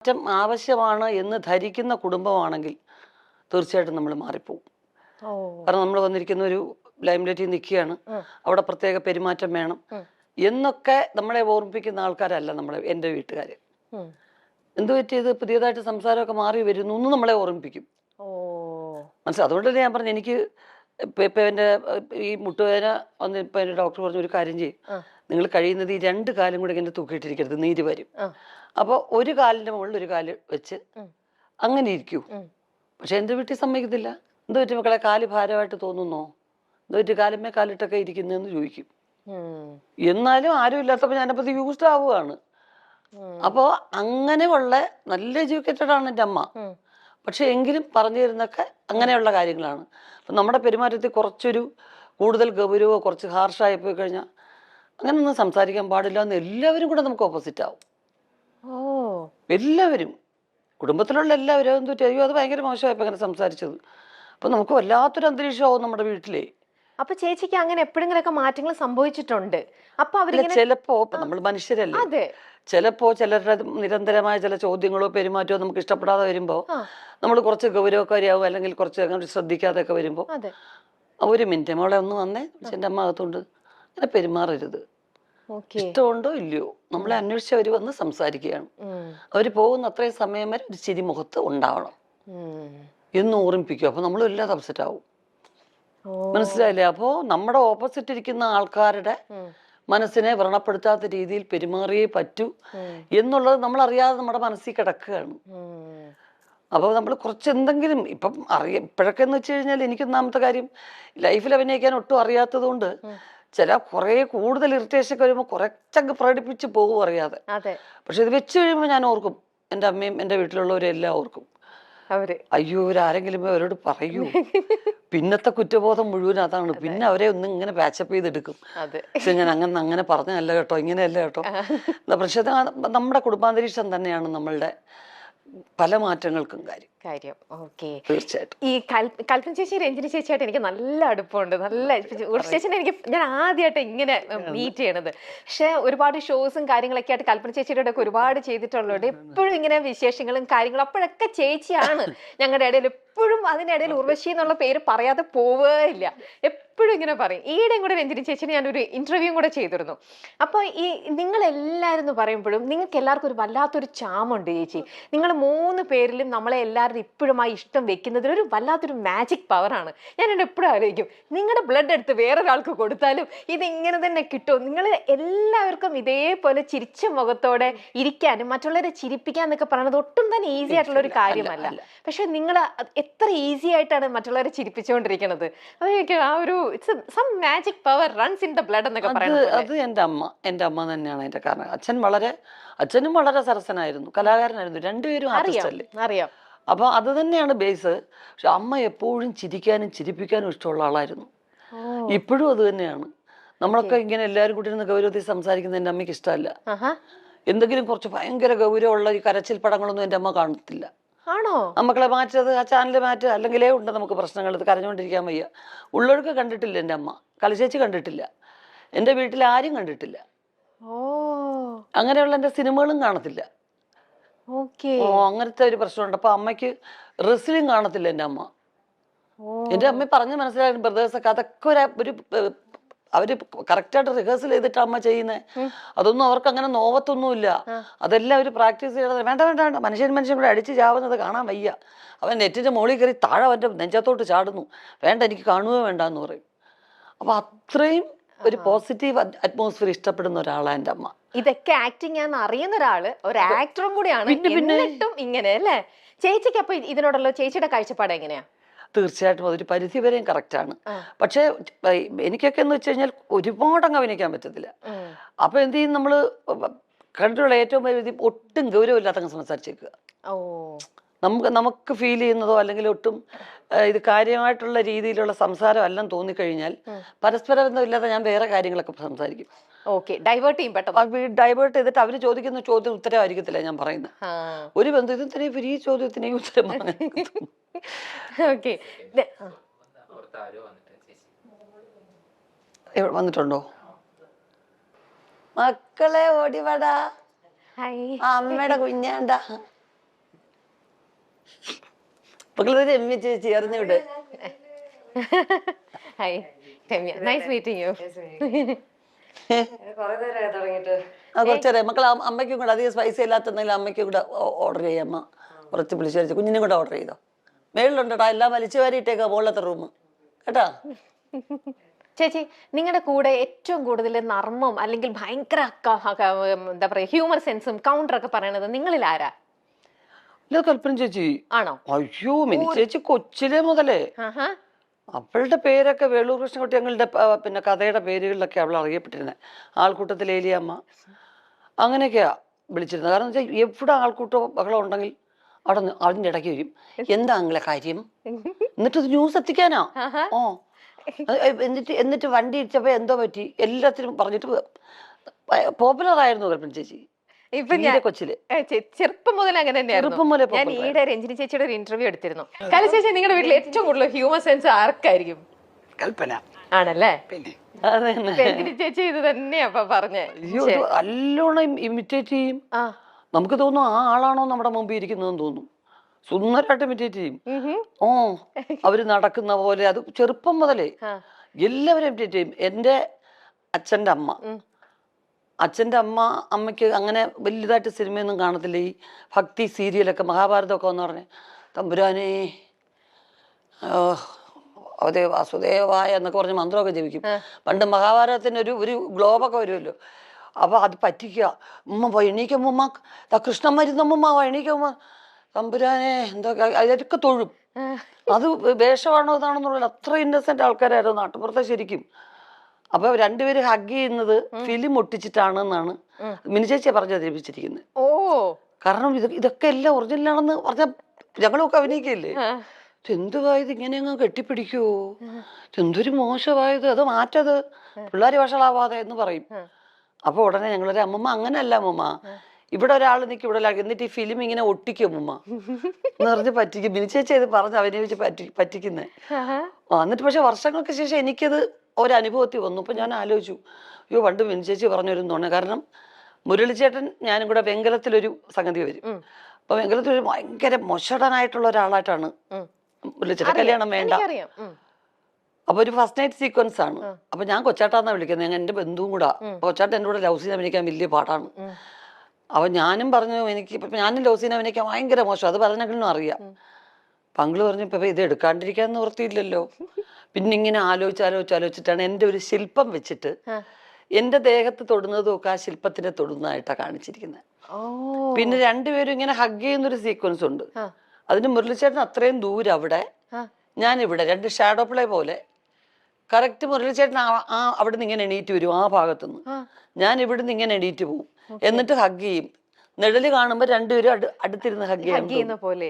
മാറ്റം ആവശ്യമാണ് എന്ന് ധരിക്കുന്ന കുടുംബമാണെങ്കിൽ തീർച്ചയായിട്ടും നമ്മൾ മാറിപ്പോവും. ഓ. കാരണം നമ്മൾ വന്നിരിക്കുന്ന ഒരു ലൈംലൈറ്റിൽ നിൽക്കുകയാണ്, അവിടെ പ്രത്യേക പെരുമാറ്റം വേണം എന്നൊക്കെ നമ്മളെ ഓർമ്മിപ്പിക്കുന്ന ആൾക്കാരല്ല എൻ്റെ വീട്ടുകാർ. എന്ത് പറ്റിയത്, പുതിയതായിട്ട് സംസാരമൊക്കെ മാറി വരുന്നു എന്ന് നമ്മളെ ഓർമ്മിപ്പിക്കും. ഓ. മനസ്സിലായി. അതുകൊണ്ട് തന്നെ ഞാൻ പറഞ്ഞു, എനിക്ക് ഇപ്പം എൻ്റെ ഈ മുട്ടുവേദന വന്ന് ഇപ്പം എൻ്റെ ഡോക്ടർ പറഞ്ഞു, ഒരു കാര്യം ചെയ്യും, നിങ്ങൾ കഴിയുന്നത് ഈ 2 കാലും കൂടെ ഇങ്ങനെ തൂക്കിയിട്ടിരിക്കരുത്, നീര് വരും. അപ്പോൾ ഒരു കാലിൻ്റെ മുകളിൽ ഒരു കാല് വെച്ച് അങ്ങനെ ഇരിക്കൂ. പക്ഷെ എൻ്റെ വീട്ടിൽ സമ്മതിക്കത്തില്ല. എന്ത് പറ്റി മക്കളെ, കാല് ഭാരമായിട്ട് തോന്നുന്നോ, എന്ത് പറ്റി കാലുമേ കാലിട്ടൊക്കെ ഇരിക്കുന്നതെന്ന് ചോദിക്കും. എന്നാലും ആരും ഇല്ലാത്തപ്പോൾ ഞാനപ്പോൾ അത് യൂസ്ഡ് ആവുകയാണ്. അപ്പോൾ അങ്ങനെയുള്ള നല്ല എഡ്യൂക്കേറ്റഡ് ആണ് എൻ്റെ അമ്മ. പക്ഷെ എങ്കിലും പറഞ്ഞു തരുന്നൊക്കെ അങ്ങനെയുള്ള കാര്യങ്ങളാണ്. അപ്പം നമ്മുടെ പെരുമാറ്റത്തിൽ കുറച്ചൊരു കൂടുതൽ ഗൗരവമോ കുറച്ച് ഹാർഷായി പോയി കഴിഞ്ഞാൽ അങ്ങനെയൊന്നും സംസാരിക്കാൻ പാടില്ല എന്ന് എല്ലാവരും കൂടെ നമുക്ക് ഓപ്പോസിറ്റ് ആവും. എല്ലാവരും, കുടുംബത്തിലുള്ള എല്ലാവരും എന്തു അയ്യോ അത് ഭയങ്കര മോശമായപ്പോൾ അങ്ങനെ സംസാരിച്ചത്. അപ്പം നമുക്ക് വല്ലാത്തൊരു അന്തരീക്ഷമാവും നമ്മുടെ വീട്ടിലെ. അപ്പൊ ചേച്ചിക്ക് അങ്ങനെ എപ്പോഴെങ്കിലൊക്കെ മാറ്റങ്ങൾ സംഭവിച്ചിട്ടുണ്ട്? അപ്പൊ അവരിങ്ങനെ ചിലപ്പോ നമ്മൾ മനുഷ്യരല്ലേ, അതെ, ചിലപ്പോ ചിലരുടെ നിരന്തരമായ ചില ചോദ്യങ്ങളോ പെരുമാറ്റമോ നമുക്ക് ഇഷ്ടപ്പെടാതെ വരുമ്പോ നമ്മൾ കുറച്ച് ഗൗരവക്കാരിയാവും, അല്ലെങ്കിൽ കുറച്ച് അങ്ങനെ ശ്രദ്ധിക്കാതെയൊക്കെ വരുമ്പോ അതെ, ഒരു മിനിറ്റ് മോളെ ഒന്ന് വന്നേ, എൻ്റെ അമ്മ അകത്തോണ്ട് അങ്ങനെ പെരുമാറരുത്. ഇഷ്ടമുണ്ടോ ഇല്ലയോ നമ്മളെ അന്വേഷിച്ച് അവർ വന്ന് സംസാരിക്കുകയാണ്. അവർ പോകുന്ന അത്രയും സമയം വരെ ഒരു ചിരി മുഖത്ത് ഉണ്ടാവണം എന്ന് ഓർമ്മിപ്പിക്കും. അപ്പൊ നമ്മൾ വല്ലാതെ അപ്സെറ്റ് ആവും. മനസ്സിലായില്ലേ? അപ്പോ നമ്മുടെ ഓപ്പോസിറ്റ് ഇരിക്കുന്ന ആൾക്കാരുടെ മനസ്സിനെ വ്രണപ്പെടുത്താത്ത രീതിയിൽ പെരുമാറിയേ പറ്റൂ എന്നുള്ളത് നമ്മൾ അറിയാതെ നമ്മുടെ മനസ്സിൽ കിടക്കുകയാണ്. അപ്പോൾ നമ്മൾ കുറച്ച് എന്തെങ്കിലും ഇപ്പം ഇപ്പോഴൊക്കെ എന്ന് വെച്ച് കഴിഞ്ഞാൽ, എനിക്കൊന്നാമത്തെ കാര്യം ലൈഫിൽ അഭിനയിക്കാൻ ഒട്ടും അറിയാത്തത് കൊണ്ട് ചില കുറേ കൂടുതൽ ഇറിറ്റേഷൻ ഒക്കെ വരുമ്പോൾ കുറച്ചങ്ങ് പ്രകടിപ്പിച്ച് പോകും അറിയാതെ. പക്ഷെ ഇത് വെച്ച് കഴിയുമ്പോൾ ഞാൻ ഓർക്കും, എൻ്റെ അമ്മയും എൻ്റെ വീട്ടിലുള്ളവരും എല്ലാം ഓർക്കും, അയ്യോ ഇവരാരെങ്കിലും അവരോട് പറയൂ. പിന്നത്തെ കുറ്റബോധം മുഴുവൻ അതാണ്. പിന്നെ അവരെ ഒന്ന് ഇങ്ങനെ പാച്ചപ്പ് ചെയ്തെടുക്കും. പക്ഷെ ഞാൻ അങ്ങനെ പറഞ്ഞല്ല കേട്ടോ, ഇങ്ങനെയല്ല കേട്ടോ. പക്ഷെ നമ്മുടെ കുടുംബാന്തരീക്ഷം തന്നെയാണ് നമ്മളുടെ പല മാറ്റങ്ങൾക്കും കാര്യം. ഓക്കെ, തീർച്ചയായിട്ടും. ഈ കൽപ്പന ചേച്ചി രഞ്ജിനി ചേച്ചിയായിട്ട് എനിക്ക് നല്ല അടുപ്പമുണ്ട്. ചേച്ചിനെ ഞാൻ ആദ്യമായിട്ട് ഇങ്ങനെ മീറ്റ് ചെയ്യണത്. പക്ഷെ ഒരുപാട് ഷോസും കാര്യങ്ങളൊക്കെ ആയിട്ട് കൽപ്പന ചേച്ചിയുടെ ഒക്കെ ഒരുപാട് ചെയ്തിട്ടുള്ളതുകൊണ്ട് എപ്പോഴും ഇങ്ങനെ വിശേഷങ്ങളും കാര്യങ്ങളും അപ്പോഴൊക്കെ ചേച്ചിയാണ് ഞങ്ങളുടെ ഇടയിൽ എപ്പോഴും. അതിനിടയിൽ ഉർവശി എന്നുള്ള പേര് പറയാതെ പോവുകയില്ല, എപ്പോഴും ഇങ്ങനെ പറയും. ഈയിടെയും കൂടെ രഞ്ജിനി ചേച്ചിനെ ഞാനൊരു ഇന്റർവ്യൂ കൂടെ ചെയ്തിരുന്നു. അപ്പോൾ ഈ നിങ്ങളെല്ലാവരും എന്ന് പറയുമ്പോഴും നിങ്ങൾക്ക് എല്ലാവർക്കും ഒരു വല്ലാത്തൊരു ചാമുണ്ട് ചേച്ചി. നിങ്ങൾ 3 പേരിലും നമ്മളെ എല്ലാവരും ഇപ്പോഴും ആ ഇഷ്ടം വെക്കുന്നതിൽ ഒരു വല്ലാത്തൊരു മാജിക് പവറാണ്. ഞാൻ എപ്പോഴും ആലോചിക്കും, നിങ്ങളുടെ ബ്ലഡ് എടുത്ത് വേറൊരാൾക്ക് കൊടുത്താലും ഇതിങ്ങനെ തന്നെ കിട്ടും. നിങ്ങൾ എല്ലാവർക്കും ഇതേപോലെ ചിരിച്ച മുഖത്തോടെ ഇരിക്കാനും മറ്റുള്ളവരെ ചിരിപ്പിക്കാൻ എന്നൊക്കെ പറയുന്നത് ഒട്ടും തന്നെ ഈസി ആയിട്ടുള്ള ഒരു കാര്യമല്ല. പക്ഷെ നിങ്ങൾ എത്ര ഈസി ആയിട്ടാണ് മറ്റുള്ളവരെ ചിരിപ്പിച്ചുകൊണ്ടിരിക്കുന്നത്. ആ ഒരു സം magic power runs in the blood എന്നൊക്കെ പറയുന്നത്. അത് എൻ്റെ അമ്മ തന്നെയാണ് അതിന്റെ കാരണം. അച്ഛനും വളരെ സരസനായിരുന്നു, കലാകാരനായിരുന്നു. രണ്ടുപേരും ആർട്ടിസ്റ്റ് അല്ലേ. അറിയാം. അപ്പൊ അത് തന്നെയാണ് ബേസ്. പക്ഷെ അമ്മ എപ്പോഴും ചിരിക്കാനും ചിരിപ്പിക്കാനും ഇഷ്ടമുള്ള ആളായിരുന്നു. ഇപ്പോഴും അത് തന്നെയാണ്. നമ്മളൊക്കെ ഇങ്ങനെ എല്ലാവരും കൂടി ഇരുന്ന് ഗൗരവത്തിൽ സംസാരിക്കുന്നത് എൻ്റെ അമ്മയ്ക്ക് ഇഷ്ടമല്ല. എന്തെങ്കിലും കുറച്ച് ഭയങ്കര ഗൗരവമുള്ള ഈ കരച്ചിൽ പടങ്ങളൊന്നും എൻ്റെ അമ്മ കാണത്തില്ല. മക്കളെ മാറ്റത്, ആ ചാനൽ മാറ്റുക, അല്ലെങ്കിലേ ഉണ്ട് നമുക്ക് പ്രശ്നങ്ങൾ. ഇത് കരഞ്ഞുകൊണ്ടിരിക്കാൻ വയ്യ. ഉള്ളൊഴുക്ക് കണ്ടിട്ടില്ല എൻ്റെ അമ്മ, കലശേച്ചി കണ്ടിട്ടില്ല, എൻ്റെ വീട്ടിൽ ആരും കണ്ടിട്ടില്ല. അങ്ങനെയുള്ള എൻ്റെ സിനിമകളും കാണത്തില്ല. അങ്ങനത്തെ ഒരു പ്രശ്നമുണ്ട്. അപ്പൊ അമ്മയ്ക്ക് റെസ്ലിംഗ് കാണത്തില്ല എൻ്റെ അമ്മ. എൻ്റെ അമ്മ പറഞ്ഞ് മനസ്സിലായിരുന്നു, ബ്രദേഴ്സൊക്കെ അതൊക്കെ ഒരു അവര് കറക്റ്റായിട്ട് റിഹേഴ്സൽ ചെയ്തിട്ട് അമ്മ ചെയ്യുന്നത്. അതൊന്നും അവർക്ക് അങ്ങനെ നോവത്തൊന്നുമില്ല. അതെല്ലാം അവർ പ്രാക്ടീസ് ചെയ്യണത്. വേണ്ട മനുഷ്യൻ കൂടെ അടിച്ച് ചാവുന്നത് കാണാൻ വയ്യ. അവൻ നെറ്റിന്റെ മുകളിൽ കയറി താഴെ അവൻ്റെ നെഞ്ചത്തോട്ട് ചാടുന്നു, വേണ്ട എനിക്ക് കാണുകയോ വേണ്ട എന്ന് പറയും. അപ്പൊ അത്രയും ഒരു പോസിറ്റീവ് അറ്റ്മോസ്ഫിയർ ഇഷ്ടപ്പെടുന്ന ഒരാളാണ് എൻ്റെ അമ്മ. ഇതൊക്കെ ആക്ടിങ് ആണെന്ന് അറിയുന്ന ഒരാള്, ഒരു ആക്ടറും കൂടിയാണ്. എന്നിട്ടും ഇങ്ങനെ അല്ലേ ചേച്ചിക്ക്? അപ്പൊ ഇതിനോടുള്ള ചേച്ചിയുടെ കാഴ്ചപ്പാട് എങ്ങനെയാ? തീർച്ചയായിട്ടും അതൊരു പരിധി വരെയും കറക്റ്റാണ്. പക്ഷെ എനിക്കൊക്കെ എന്ന് വെച്ച് കഴിഞ്ഞാൽ ഒരുപാട് അങ്ങ് അഭിനയിക്കാൻ പറ്റത്തില്ല. അപ്പൊ എന്ത് ചെയ്യും, നമ്മള് കണ്ടിട്ടുള്ള ഏറ്റവും പരിധി ഒട്ടും ഗൗരവമില്ലാത്തങ്ങ് സംസാരിച്ചേക്കുക. നമുക്ക് ഫീൽ ചെയ്യുന്നതോ അല്ലെങ്കിൽ ഒട്ടും ഇത് കാര്യമായിട്ടുള്ള രീതിയിലുള്ള സംസാരം എല്ലാം തോന്നിക്കഴിഞ്ഞാൽ പരസ്പര ബന്ധമില്ലാതെ ഞാൻ വേറെ കാര്യങ്ങളൊക്കെ സംസാരിക്കും. ഡൈവേർട്ട് ചെയ്തിട്ട് അവര് ചോദിക്കുന്ന ചോദ്യം ഉത്തരവായിരിക്കത്തില്ല ഞാൻ പറയുന്നത്. ഒരു ബന്ധത്തിനെയും ഈ ചോദ്യത്തിനെയും ഉത്തരം വന്നിട്ടുണ്ടോ? മക്കളെ ഓടിവാടാ, അമ്മയുടെ കുഞ്ഞാണ്ട. മക്കളെ രമ്യ ചേച്ചി അറിഞ്ഞൂടെ? Hi Ramya, nice meeting you. കുറച്ചേരെ മക്കൾ അമ്മയ്ക്കും കൂടെ അധികം സ്പൈസി ഇല്ലാത്തെന്തെങ്കിലും അമ്മയ്ക്കും കൂടെ ഓർഡർ ചെയ്യാം. അമ്മ കുറച്ച് വിളിച്ചു കുഞ്ഞിനും കൂടെ ഓർഡർ ചെയ്തോ. മേളിലുണ്ടോട്ടാ, എല്ലാം വലിച്ചു വാരിയിട്ടേക്കാ മുകളിലത്തെ റൂം കേട്ടാ. ചേച്ചി, നിങ്ങളുടെ കൂടെ ഏറ്റവും കൂടുതൽ നർമ്മം അല്ലെങ്കിൽ ഭയങ്കര എന്താ പറയാ ഹ്യൂമർ സെൻസും കൗണ്ടറൊക്കെ പറയണത് നിങ്ങളിൽ ആരാ? ഇല്ല, കൽപ്പന ചേച്ചി. ആണോ? അയ്യോ, മിനി ചേച്ചി കൊച്ചിലെ മുതലേ അവളുടെ പേരൊക്കെ വേളൂർ കൃഷ്ണൻകുട്ടി ഞങ്ങളുടെ പിന്നെ കഥയുടെ പേരുകളിലൊക്കെ അവൾ അറിയപ്പെട്ടിരുന്നത്. ആൾക്കൂട്ടത്തിൽ ഏലിയമ്മ അങ്ങനെയൊക്കെയാ വിളിച്ചിരുന്നത്. കാരണം വെച്ചാൽ എവിടെ ആൾക്കൂട്ടോ ബഹളം ഉണ്ടെങ്കിൽ അവിടെ അതിൻ്റെ ഇടയ്ക്ക് വരും. എന്താ അങ്ങളെ കാര്യം, എന്നിട്ട് ന്യൂസ് എത്തിക്കാനാ. ഓ, എന്നിട്ട് വണ്ടി ഇടിച്ചപ്പോ എന്തോ പറ്റി എല്ലാത്തിനും പറഞ്ഞിട്ട് പോപ്പുലർ ആയിരുന്നു കൽപ്പന ചേച്ചി. ഇപ്പൊ കൊച്ചില് ചെറുപ്പം മുതൽ അങ്ങനെ തന്നെയായിരുന്നു. ഞാൻ ഈയിടെ രഞ്ജിനി ചേച്ചിയുടെ ഒരു ഇന്റർവ്യൂ എടുത്തിരുന്നു. കല ചേച്ചി, നിങ്ങളുടെ വീട്ടിൽ ഏറ്റവും കൂടുതൽ ഹ്യൂമർ സെൻസ് ആർക്കായിരിക്കും? കൽപ്പന ആണല്ലേ? പിന്നെ രഞ്ജിനി ചേച്ചി ഇത് തന്നെയാ പറഞ്ഞേ. നല്ലോണം ഇമിറ്റേറ്റ് ചെയ്യും. നമുക്ക് തോന്നും ആ ആളാണോ നമ്മുടെ മുമ്പിൽ ഇരിക്കുന്നതെന്ന് തോന്നും. സുന്ദരമായിട്ട് ഇമിറ്റേറ്റ് ചെയ്യും. ഓ, അവര് നടക്കുന്ന പോലെ. അത് ചെറുപ്പം മുതലേ എല്ലാവരും ഇമിറ്റേറ്റ് ചെയ്യും. എൻ്റെ അച്ഛൻ്റെ അമ്മ അമ്മയ്ക്ക് അങ്ങനെ വലുതായിട്ട് സിനിമയൊന്നും കാണത്തില്ല. ഈ ഭക്തി സീരിയലൊക്കെ മഹാഭാരതമൊക്കെ എന്ന് പറഞ്ഞ് തമ്പുരാനേ അതേ വാസുദേവായ എന്നൊക്കെ പറഞ്ഞ് മന്ത്രമൊക്കെ ജപിക്കും. പണ്ട് മഹാഭാരതത്തിന് ഒരു ഗ്ലോബൊക്കെ വരുമല്ലോ. അപ്പോൾ അത് പറ്റിക്കുക. ഉമ്മ എണീക്കുമ്മ കൃഷ്ണൻ മരുന്നമ്മ എണീക്കുമ്മ തമ്പുരാനെ എന്തൊക്കെ അതിലൊക്കെ തൊഴും. അത് വേഷമാണോ ഇതാണെന്നുള്ള അത്ര ഇന്നസെന്റ് ആൾക്കാരായിരുന്നു നാട്ടുപുറത്തെ ശരിക്കും. അപ്പൊ രണ്ടുപേര് ഹഗ് ചെയ്യുന്നത് ഫിലിം ഒട്ടിച്ചിട്ടാണെന്നാണ് മിനി ചേച്ചിയെ പറഞ്ഞു ധരിപ്പിച്ചിരിക്കുന്നത്. ഓ, കാരണം ഇതൊക്കെ എല്ലാം ഒറിജിനലാണെന്ന് പറഞ്ഞാൽ ഞങ്ങളൊക്കെ അഭിനയിക്കല്ലേ. എന്തുവായത് ഇങ്ങനെ അങ്ങ് കെട്ടിപ്പിടിക്കുവോ, എന്തൊരു മോശമായത്, അത് മാറ്റത് പിള്ളേർ വഷളാവാതെ എന്ന് പറയും. അപ്പൊ ഉടനെ ഞങ്ങളൊരു അമ്മമ്മ അങ്ങനെയല്ല അമ്മമ്മ, ഇവിടെ ഒരാൾ നിൽക്കും ഇവിടെ എന്നിട്ട് ഈ ഫിലിം ഇങ്ങനെ ഒട്ടിക്കും അമ്മമ്മ എന്ന് പറഞ്ഞ് പറ്റിക്കും. മിനി ചേച്ചി ഇത് പറഞ്ഞ് അഭിനയിച്ച് പറ്റിക്കുന്നേ. എന്നിട്ട് പക്ഷെ വർഷങ്ങൾക്ക് ശേഷം എനിക്കത് ഒരനുഭവത്തിൽ വന്നു. അപ്പൊ ഞാൻ ആലോചിച്ചു, അയ്യോ പണ്ട് മിനി ചേച്ചി പറഞ്ഞൊരു തോന്നുന്നു. കാരണം മുരളിച്ചേട്ടൻ ഞാനും കൂടെ വെങ്കലത്തിലൊരു സംഗതി വരും. അപ്പൊ വെങ്കലത്തിലൊരു ഭയങ്കര മൊശടനായിട്ടുള്ള ഒരാളായിട്ടാണ് മുരളിച്ചേട്ടൻ. കല്യാണം വേണ്ട. അപ്പൊ ഒരു ഫസ്റ്റ് നൈറ്റ് സീക്വൻസ് ആണ്. അപ്പൊ ഞാൻ കൊച്ചാട്ടാന്നാ വിളിക്കുന്നത്, എന്റെ ബന്ധുവും കൂടാ. കൊച്ചാട്ടൻ എൻ്റെ കൂടെ ലവ് സീൻ അഭിനയിക്കാൻ വലിയ പാടാണ്. അപ്പൊ ഞാനും പറഞ്ഞു ഞാനും ലവ് സീൻ അഭിനയിക്കാൻ ഭയങ്കര മോശം, അത് പറഞ്ഞെങ്കിലും അറിയാം. പങ്കിള് പറഞ്ഞു ഇപ്പൊ ഇത് എടുക്കാണ്ടിരിക്കാൻ നിവൃത്തിയില്ലല്ലോ. പിന്നെ ഇങ്ങനെ ആലോചിച്ചിട്ടാണ് എൻ്റെ ഒരു ശില്പം വെച്ചിട്ട് എൻ്റെ ദേഹത്ത് തൊടുന്നതും ഒക്കെ ആ ശില്പത്തിനെ തൊടുന്നതായിട്ടാണ് കാണിച്ചിരിക്കുന്നത്. പിന്നെ രണ്ടുപേരും ഇങ്ങനെ ഹഗ് ചെയ്യുന്നൊരു സീക്വൻസ് ഉണ്ട്. അതിന് മുരളിച്ചേട്ടൻ അത്രയും ദൂരം അവിടെ, ഞാനിവിടെ, രണ്ട് ഷാഡോ പ്ലേ പോലെ. കറക്റ്റ് മുരളിച്ചേട്ടൻ അവിടെ നിന്ന് ഇങ്ങനെ എണീറ്റ് വരും ആ ഭാഗത്തുനിന്ന്, ഞാൻ ഇവിടുന്ന് ഇങ്ങനെ എണീറ്റ് പോവും, എന്നിട്ട് ഹഗ് ചെയ്യും. നിഴല് കാണുമ്പോ രണ്ടുപേരും അടുത്തിരുന്ന് ഹഗ് ചെയ്യുന്ന പോലെ.